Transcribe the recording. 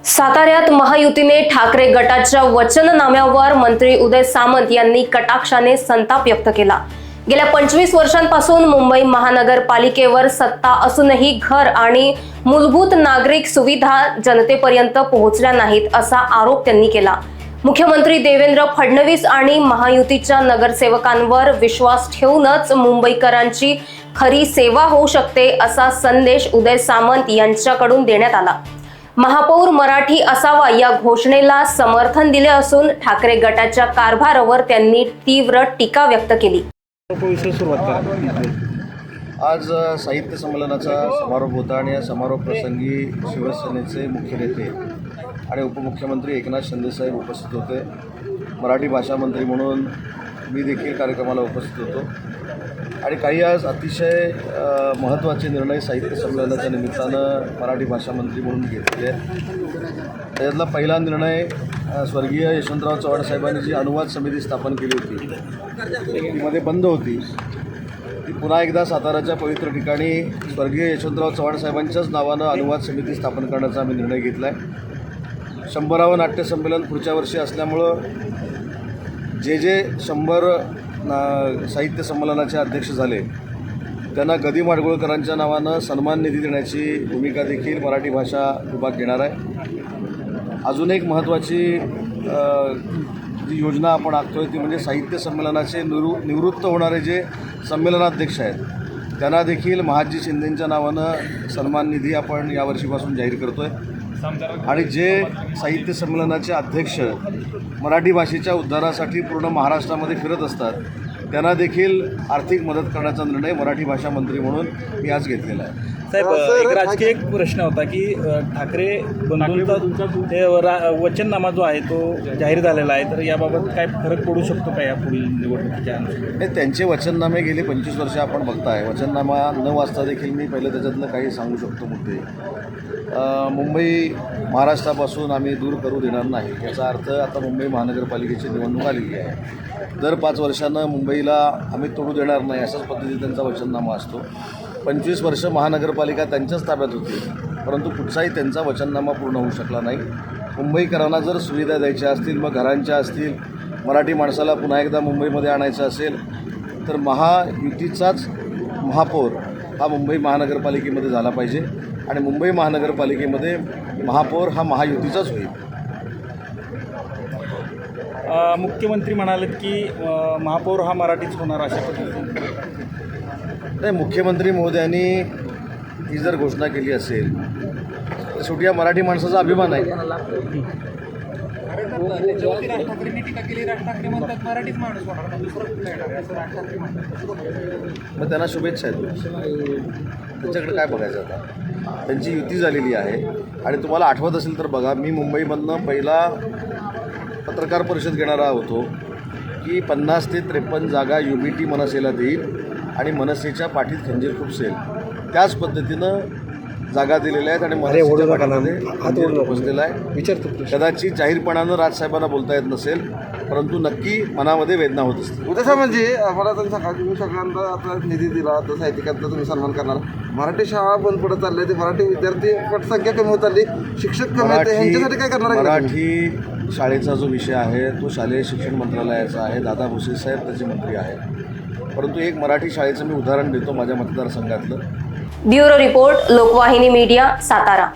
साताऱ्यात महायुतीने ठाकरे गटाच्या वचननाम्यावर मंत्री उदय सामंत यांनी कटाक्षाने संताप व्यक्त केला। गेल्या 25 वर्षांपासून मुंबई महानगरपालिकेवर सत्ता असूनही घर आणि मूलभूत नागरिक सुविधा जनतेपर्यंत पोहोचल्या नाहीत असा आरोप त्यांनी केला। मुख्यमंत्री देवेंद्र फडणवीस आणि महायुतीच्या नगरसेवकांवर विश्वास ठेवूनच मुंबईकरांची खरी सेवा होऊ शकते असा संदेश उदय सामंत यांच्याकडून देण्यात आला। महापौर मराठी असावा या घोषणेला समर्थन दिले असून ठाकरे गटाच्या कारभारावर त्यांनी तीव्र टीका व्यक्त केली। आज साहित्य संमेलनाचा समारोप होता आणि या समारोप प्रसंगी शिवसेनेचे मुख्य नेते आणि उपमुख्यमंत्री एकनाथ शिंदे साहेब उपस्थित होते। मराठी भाषा मंत्री म्हणून मी देखील कार्यक्रमाला उपस्थित होतो आणि काही आज अतिशय महत्त्वाचे निर्णय साहित्य संमेलनाच्या निमित्तानं मराठी भाषा मंत्री म्हणून घेतलेले आहेत। त्यातला पहिला निर्णय स्वर्गीय यशवंतराव चव्हाण साहेबांनी जी अनुवाद समिती स्थापन केली होती ती मध्ये बंद होती, ती पुन्हा एकदा साताराच्या पवित्र ठिकाणी स्वर्गीय यशवंतराव चव्हाण साहेबांच्याच नावानं अनुवाद समिती स्थापन करण्याचा आम्ही निर्णय घेतला आहे। 100वे नाट्य संमेलन पुढच्या वर्षी असल्यामुळं जे 100 साहित्य संमेलनाचे अध्यक्ष झाले त्यांना गदी माडगुळकरांच्या नावानं सन्मान निधी देण्याची भूमिका देखील मराठी भाषा विभाग घेणार आहे। अजून एक महत्त्वाची जी योजना आपण आखतोय ती म्हणजे साहित्य संमेलनाचे निवृत्त होणारे जे संमेलनाध्यक्ष आहेत त्यांना देखील महाजी शिंदेंच्या नावानं सन्मान निधी आपण यावर्षीपासून जाहीर करतोय आणि जे साहित्य संमेलनाचे अध्यक्ष मराठी भाषेच्या उद्धारासाठी पूर्ण महाराष्ट्रामध्ये फिरत असतात त्यांना देखील आर्थिक मदत करण्याचा निर्णय मराठी भाषा मंत्री म्हणून मी आज घेतलेला आहे। साहेब, एक राजकीय प्रश्न होता की ठाकरे बंधूंचा वचननामा जो आहे तो जाहीर झालेला आहे, तर याबाबत काय फरक पडू शकतो का या पुढील निवडणुकीच्या? त्यांचे वचननामे गेले 25 वर्ष आपण बघताय। वचननामा न वाचता देखील मी पहिलं त्याच्यातलं काही सांगू शकतो मुद्दे। मुंबई महाराष्ट्रापासून आम्ही दूर करू देणार नाही याचा अर्थ आता मुंबई महानगरपालिकेची निवडणूक आलेली आहे। दर 5 वर्षांनं मुंबईला आम्ही तोडू देणार नाही अशाच पद्धतीने त्यांचा वचननामा असतो। 25 वर्ष महानगरपालिका त्यांच्याच ताब्यात होती, परंतु कुठचाही त्यांचा वचननामा पूर्ण होऊ शकला नाही। मुंबईकरांना जर सुविधा द्यायच्या असतील, मग घरांच्या असतील, मराठी माणसाला पुन्हा एकदा मुंबईमध्ये आणायचं असेल तर महायुतीचाच महापौर हा मुंबई महानगरपालिकेमध्ये झाला पाहिजे आणि मुंबई महानगरपालिकेमध्ये महापौर हा महायुतीचाच होईल। मुख्यमंत्री म्हणालेत की महापौर हा मराठीच होणार अशा पद्धतीने। नाही, मुख्यमंत्री महोदयांनी ही जर घोषणा केली असेल तर शेवटी या मराठी माणसाचा अभिमान आहे। मग त्यांना शुभेच्छा आहेत, त्यांच्याकडे काय बघायचं आता? त्यांची युती झालेली आहे आणि तुम्हाला आठवत असेल तर बघा, मी मुंबईमधनं पहिला पत्रकार परिषद घेणारा होतो की 50 ते 53 जागा UBT मनसेला देईल आणि मनसेच्या पाठीत खंजीर खुपसेल। त्याच पद्धतीनं जागा दिलेल्या आहेत आणि मनसेच्या पाठीमध्ये खंजीर खुपसलेला आहे। कदाचित जाहीरपणानं राजसाहेबांना बोलता येत नसेल, परंतु नक्की मनामध्ये वेदना होत असते। उद्या म्हणजे मला तुम्ही सगळ्यांना आपला निधी दिला तर साहित्यिकांचा तुम्ही सन्मान करणार। मराठी शाळा बंद पडत चालल्या, ते मराठी विद्यार्थी पटसंख्या कमी होत चालली, शिक्षक कमी आहेत, ह्यांच्यासाठी काय करणार? मराठी शाळेचा जो विषय आहे तो शालेय शिक्षण मंत्रालयाचा आहे, दादा भुसे साहेब त्याचे मंत्री आहेत। परंतु एक मराठी शाळेचं मी उदाहरण देतो माझ्या मतदारसंघातलं। Bureau report, Lokvahini media, Satara.